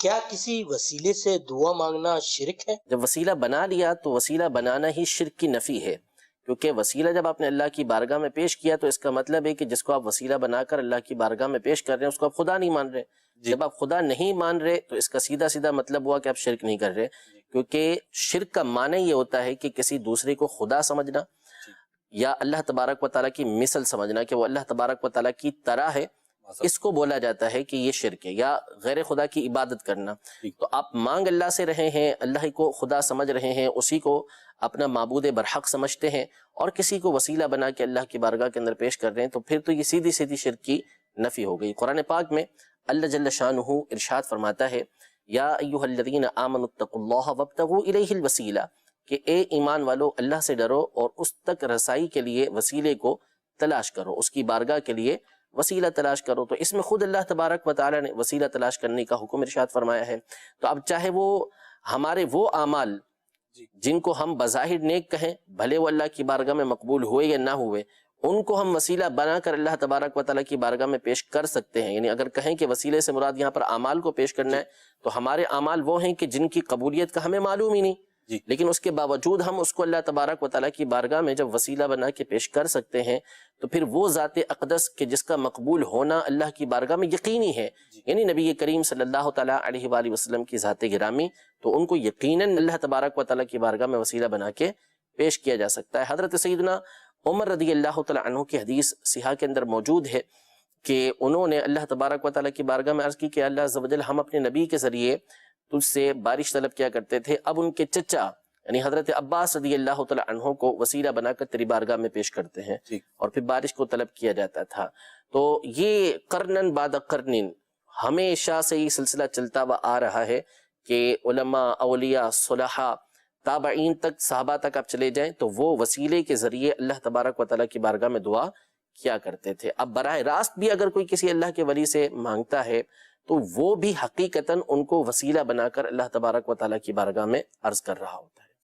کیا کسی وسیلے سے دعا مانگنا شرک ہے؟ جب وسیلہ بنا لیا تو وسیلہ بنانا ہی شرک کی نفی ہے، کیونکہ وسیلہ جب آپ نے اللہ کی بارگاہ میں پیش کیا تو اس کا مطلب ہے کہ جس کو آپ وسیلہ بنا کر اللہ کی بارگاہ میں پیش کر رہے ہیں اس کو آپ خدا نہیں مان رہے۔ جب آپ خدا نہیں مان رہے تو اس کا سیدھا سیدھا مطلب ہوا کہ آپ شرک نہیں کر رہے، کیونکہ شرک کا معنی یہ ہوتا ہے کہ کسی دوسرے کو خدا سمجھنا یا اللہ تبارک و تعالیٰ کی مثل سمجھنا کہ وہ اللہ تبارک و تعالیٰ کی طرح ہے، اس کو بولا جاتا ہے کہ یہ شرک ہے، یا غیر خدا کی عبادت کرنا۔ تو آپ مانگ اللہ سے رہے ہیں، اللہ کو خدا سمجھ رہے ہیں، اسی کو اپنا معبود برحق سمجھتے ہیں، اور کسی کو وسیلہ بنا کے اللہ کی بارگاہ کے اندر پیش کر رہے ہیں، تو پھر تو یہ سیدھی سیدھی شرک کی نفی ہو گئی۔ قرآن پاک میں اللہ جل شانہ ارشاد فرماتا ہے، یا ایھا الذین آمنوا اتقوا اللہ وابتغوا الیہ الوسیلہ، کہ اے ایمان والو اللہ سے ڈرو اور اس تک رسائی کے لیے وسیلے کو تلاش کرو، اس کی بارگاہ کے لیے وسیلہ تلاش کرو۔ تو اس میں خود اللہ تبارک و تعالیٰ نے وسیلہ تلاش کرنے کا حکم ارشاد فرمایا ہے۔ تو اب چاہے وہ ہمارے وہ اعمال جن کو ہم بظاہر نیک کہیں، بھلے وہ اللہ کی بارگاہ میں مقبول ہوئے یا نہ ہوئے، ان کو ہم وسیلہ بنا کر اللہ تبارک و تعالیٰ کی بارگاہ میں پیش کر سکتے ہیں۔ یعنی اگر کہیں کہ وسیلے سے مراد یہاں پر اعمال کو پیش کرنا ہے، تو ہمارے اعمال وہ ہیں کہ جن کی قبولیت کا ہمیں معلوم ہی نہیں، لیکن اس کے باوجود ہم اس کو اللہ تبارک و تعالیٰ کی بارگاہ میں جب وسیلہ بنا کے پیش کر سکتے ہیں، تو پھر وہ ذات اقدس کہ جس کا مقبول ہونا اللہ کی بارگاہ میں یقینی ہے، یعنی نبی کریم صلی اللہ تعالیٰ علیہ وآلہ وسلم کی ذات گرامی، تو ان کو یقیناً اللہ تبارک و تعالیٰ کی بارگاہ میں وسیلہ بنا کے پیش کیا جا سکتا ہے۔ حضرت سیدنا عمر رضی اللہ تعالیٰ عنہ کی حدیث صحیحہ کے اندر موجود ہے کہ انہوں نے اللہ تبارک و تعالیٰ کی بارگاہ میں عرض کی کہ اللہ عز و جل، ہم اپنے نبی کے ذریعے تجھ سے بارش طلب کیا کرتے تھے، اب ان کے چچا یعنی حضرت عباس رضی اللہ تعالیٰ عنہ کو وسیلہ بنا کر تیری بارگاہ میں پیش کرتے ہیں، اور پھر بارش کو طلب کیا جاتا تھا۔ تو یہ قرنن بعد قرنن ہمیشہ سے یہ سلسلہ چلتا ہوا آ رہا ہے کہ علماء، اولیاء، صلحاء، تابعین تک، صحابہ تک آپ چلے جائیں تو وہ وسیلے کے ذریعے اللہ تبارک و تعالیٰ کی بارگاہ میں دعا کیا کرتے تھے۔ اب براہ راست بھی اگر کوئی کسی اللہ کے ولی سے مانگتا ہے تو وہ بھی حقیقتاً ان کو وسیلہ بنا کر اللہ تبارک و تعالیٰ کی بارگاہ میں عرض کر رہا ہوتا ہے۔